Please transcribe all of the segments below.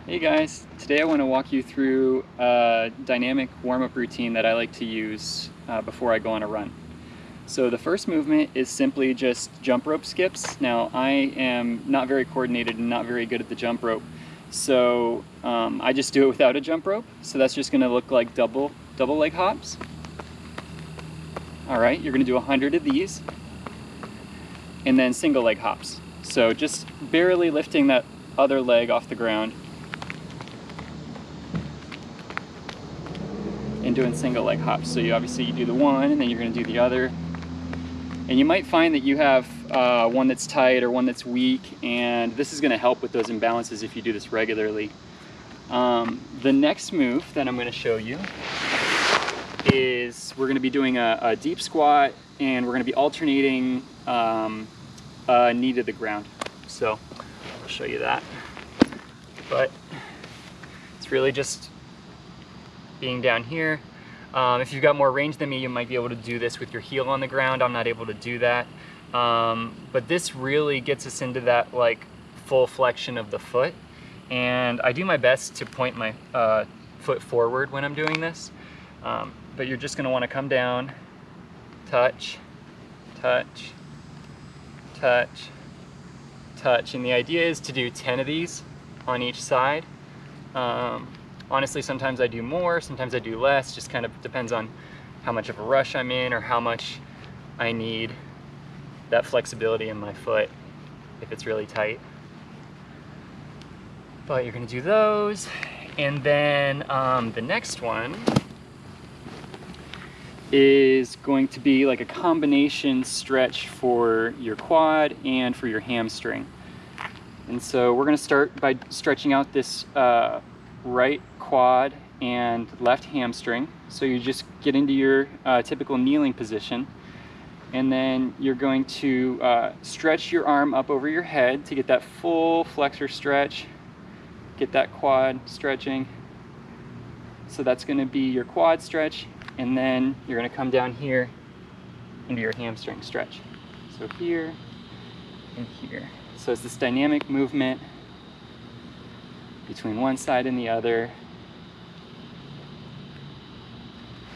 Hey guys, today I want to walk you through a dynamic warm-up routine that I like to use before I go on a run. So the first movement is simply just jump rope skips. Now I am not very coordinated and not very good at the jump rope, so I just do it without a jump rope. So that's just going to look like double leg hops. All right, you're going to do 100 of these, and then single leg hops. So just barely lifting that other leg off the ground and doing single leg hops. So you do the one and then you're going to do the other, and you might find that you have one that's tight or one that's weak, and this is going to help with those imbalances if you do this regularly. The next move that I'm going to show you is we're going to be doing a deep squat, and we're going to be alternating a knee to the ground. So I'll show you that, but it's really just being down here. If you've got more range than me, you might be able to do this with your heel on the ground. I'm not able to do that. But this really gets us into that like full flexion of the foot. And I do my best to point my foot forward when I'm doing this. But you're just gonna wanna come down, touch, touch, touch, touch. And the idea is to do 10 of these on each side. Honestly, sometimes I do more, sometimes I do less, just kind of depends on how much of a rush I'm in or how much I need that flexibility in my foot if it's really tight. But you're gonna do those, and then the next one is going to be like a combination stretch for your quad and for your hamstring. And so we're gonna start by stretching out this right quad and left hamstring. So you just get into your typical kneeling position, and then you're going to stretch your arm up over your head to get that full flexor stretch, get that quad stretching. So that's going to be your quad stretch, and then you're going to come down here into your hamstring stretch. So here and here. So it's this dynamic movement between one side and the other.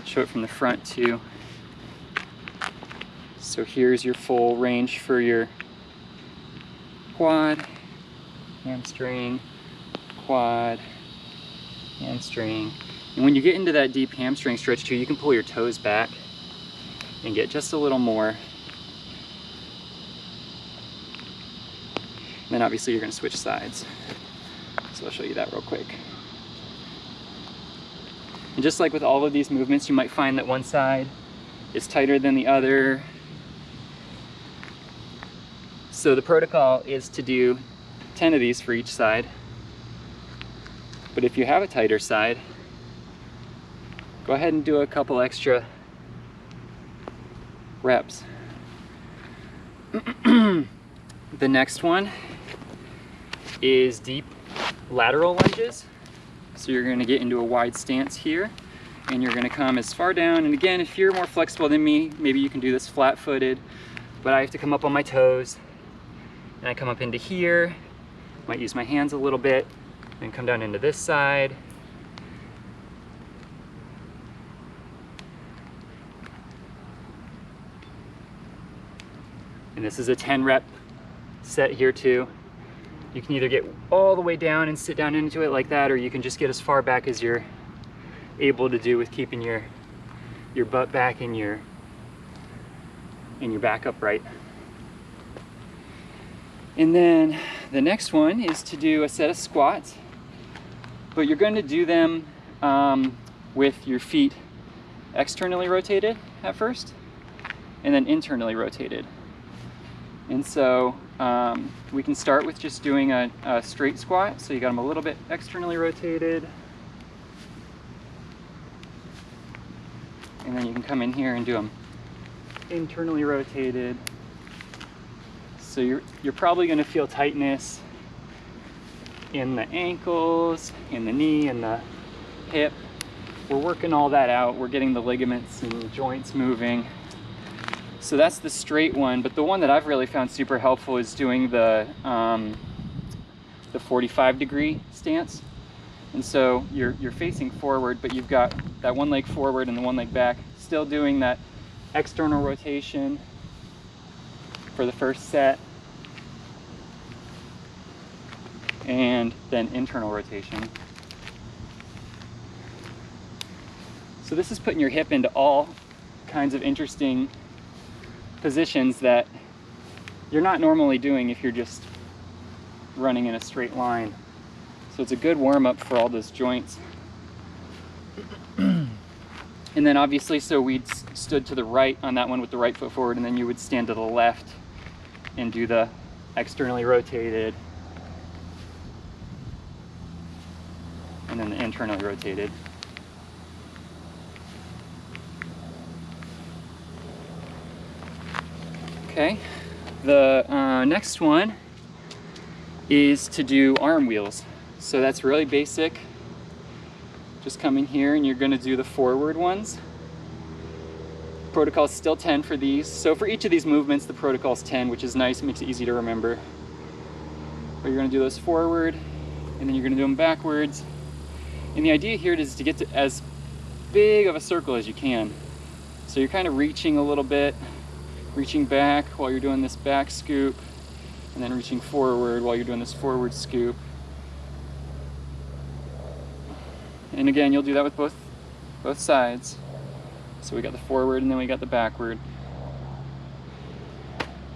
Show it from the front too. So here's your full range for your quad, hamstring, quad, hamstring. And when you get into that deep hamstring stretch too, you can pull your toes back and get just a little more. And then obviously you're going to switch sides. So I'll show you that real quick. And just like with all of these movements, you might find that one side is tighter than the other. So the protocol is to do 10 of these for each side. But if you have a tighter side, go ahead and do a couple extra reps. The next one is deep lateral lunges. So you're going to get into a wide stance here, and you're going to come as far down. And again, if you're more flexible than me, maybe you can do this flat-footed, but I have to come up on my toes, and I come up into here, might use my hands a little bit, and come down into this side. And this is a 10 rep set here too. You can either get all the way down and sit down into it like that, or you can just get as far back as you're able to do with keeping your butt back and your back upright. And then the next one is to do a set of squats, but you're going to do them with your feet externally rotated at first, and then internally rotated. And so we can start with just doing a straight squat. So you got them a little bit externally rotated. And then you can come in here and do them internally rotated. So you're probably going to feel tightness in the ankles, in the knee, and the hip. We're working all that out. We're getting the ligaments and joints moving. So that's the straight one, but the one that I've really found super helpful is doing the 45-degree stance. And so you're facing forward, but you've got that one leg forward and the one leg back, still doing that external rotation for the first set, and then internal rotation. So this is putting your hip into all kinds of interesting positions that you're not normally doing if you're just running in a straight line. So it's a good warm-up for all those joints. And then obviously, so we'd stood to the right on that one with the right foot forward, and then you would stand to the left and do the externally rotated, and then the internally rotated. Okay, the next one is to do arm wheels. So that's really basic. Just come in here and you're gonna do the forward ones. Protocol is still 10 for these. So for each of these movements, the protocol is 10, which is nice, it makes it easy to remember. But you're gonna do those forward, and then you're gonna do them backwards. And the idea here is to get to as big of a circle as you can. So you're kind of reaching a little bit, reaching back while you're doing this back scoop, and then reaching forward while you're doing this forward scoop. And again, you'll do that with both sides. So we got the forward and then we got the backward.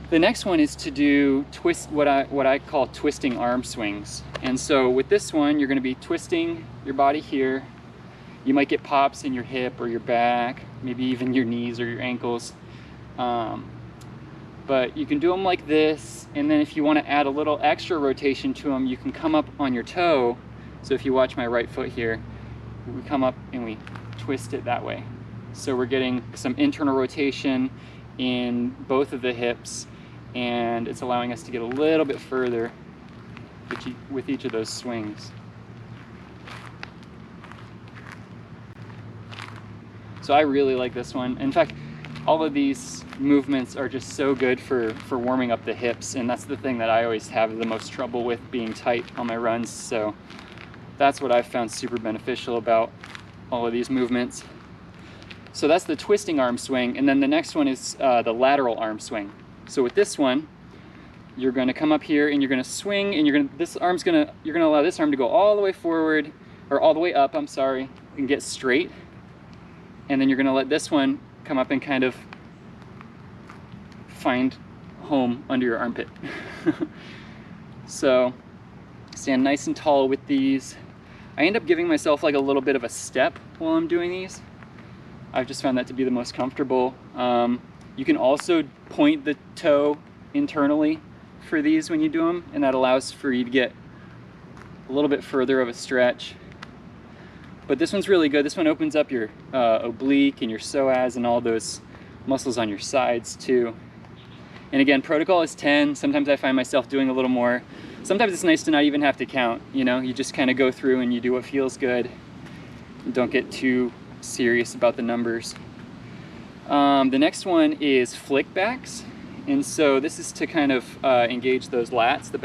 The next one is to do what I call twisting arm swings. And so with this one, you're going to be twisting your body here. You might get pops in your hip or your back, maybe even your knees or your ankles. But you can do them like this, and then if you want to add a little extra rotation to them, you can come up on your toe. So if you watch my right foot here, we come up and we twist it that way. So we're getting some internal rotation in both of the hips, and it's allowing us to get a little bit further with each of those swings. So I really like this one. In fact, all of these movements are just so good for warming up the hips, and that's the thing that I always have the most trouble with, being tight on my runs. So that's what I've found super beneficial about all of these movements. So that's the twisting arm swing, and then the next one is the lateral arm swing. So with this one, you're going to come up here and you're going to swing, and you're going to allow this arm to go all the way forward, or all the way up, I'm sorry, and get straight. And then you're going to let this one come up and kind of find home under your armpit. So stand nice and tall with these. I end up giving myself like a little bit of a step while I'm doing these. I've just found that to be the most comfortable. You can also point the toe internally for these when you do them, and that allows for you to get a little bit further of a stretch. But this one's really good. This one opens up your oblique and your psoas and all those muscles on your sides too. And again, protocol is 10. Sometimes I find myself doing a little more. Sometimes it's nice to not even have to count, you know? You just kind of go through and you do what feels good. Don't get too serious about the numbers. The next one is flick backs. And so this is to kind of engage those lats, the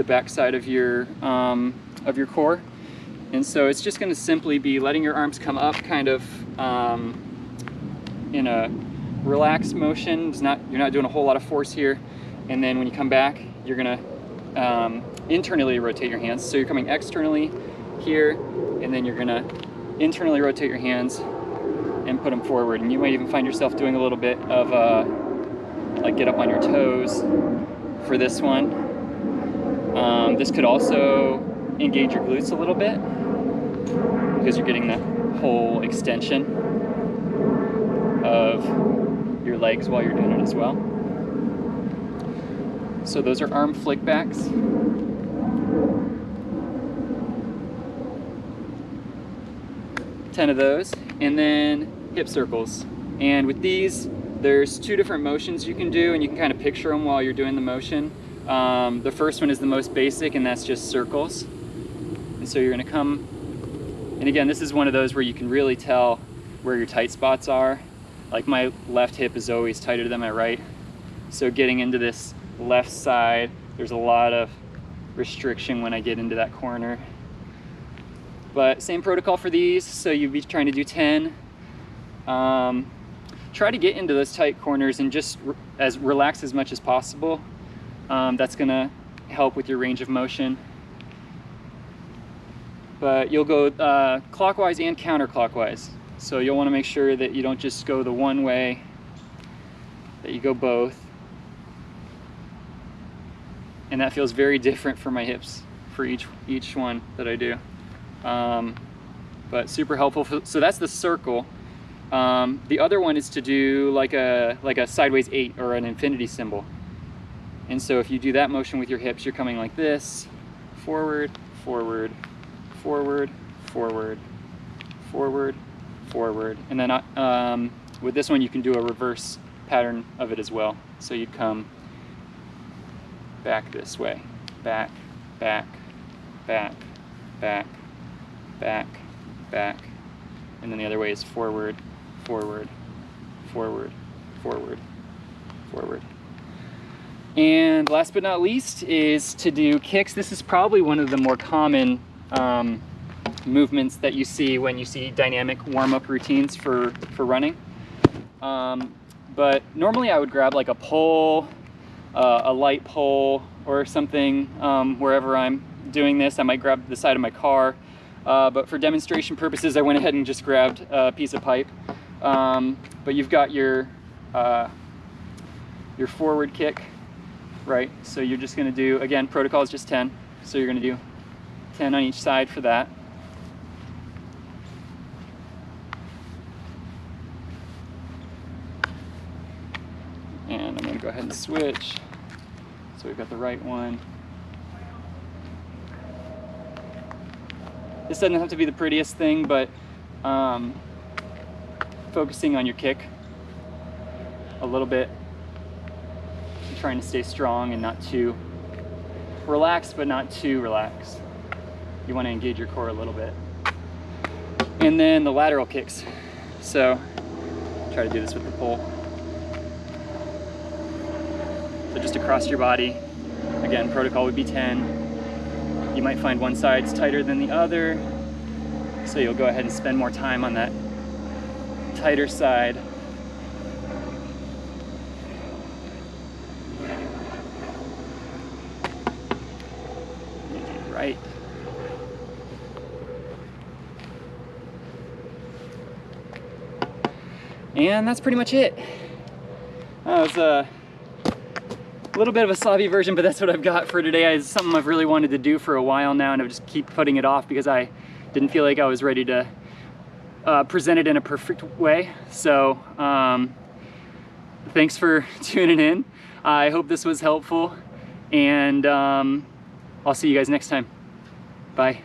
back side of your core. And so it's just going to simply be letting your arms come up kind of in a relaxed motion. You're not doing a whole lot of force here. And then when you come back, you're going to internally rotate your hands. So you're coming externally here, and then you're going to internally rotate your hands and put them forward. And you might even find yourself doing a little bit of like get up on your toes for this one. This could also engage your glutes a little bit, because you're getting the whole extension of your legs while you're doing it as well. So those are arm flick backs. Ten of those. And then hip circles. And with these, there's two different motions you can do, and you can kind of picture them while you're doing the motion. The first one is the most basic, and that's just circles. And so you're going to come, and again, this is one of those where you can really tell where your tight spots are. Like my left hip is always tighter than my right. So getting into this left side, there's a lot of restriction when I get into that corner. But same protocol for these, so you'd be trying to do 10. Try to get into those tight corners and just relax as much as possible. That's gonna help with your range of motion. But you'll go clockwise and counterclockwise. So you'll wanna make sure that you don't just go the one way, that you go both. And that feels very different for my hips for each one that I do. But super helpful. So that's the circle. The other one is to do like a sideways 8 or an infinity symbol. And so if you do that motion with your hips, you're coming like this: forward, forward, forward, forward, forward, forward. And then with this one, you can do a reverse pattern of it as well. So you'd come back this way, back, back, back, back, back, back. And then the other way is forward, forward, forward, forward, forward. And last but not least is to do kicks. This is probably one of the more common movements that you see when you see dynamic warm-up routines for running. But normally I would grab like a pole, a light pole or something wherever I'm doing this. I might grab the side of my car. But for demonstration purposes, I went ahead and just grabbed a piece of pipe. But you've got your forward kick, right? So you're just gonna do, again, protocol is just 10. So you're gonna do 10 on each side for that. And I'm gonna go ahead and switch. So we've got the right one. This doesn't have to be the prettiest thing, but focusing on your kick a little bit, trying to stay strong and not too relaxed, but not too relaxed. You want to engage your core a little bit. And then the lateral kicks. So try to do this with the pole. So just across your body. Again, protocol would be 10. You might find one side's tighter than the other, so you'll go ahead and spend more time on that tighter side. Right. And that's pretty much it. That was a little bit of a sloppy version, but that's what I've got for today. It's something I've really wanted to do for a while now, and I just keep putting it off because I didn't feel like I was ready to present it in a perfect way. So thanks for tuning in. I hope this was helpful, and I'll see you guys next time. Bye.